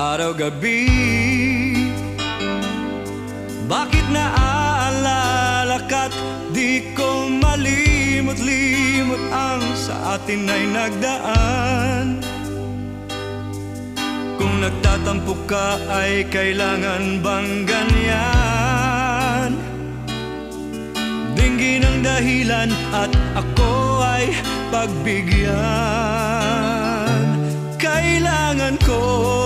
araw-gabi. Bakit naaalala ka't di ko malimot-limot ang sa atin ay nagdaan? Kung nagtatampo ka ay kailangan bang ganyan? Dinggin ang dahilan at ako ay pagbigyan. Kailangan ko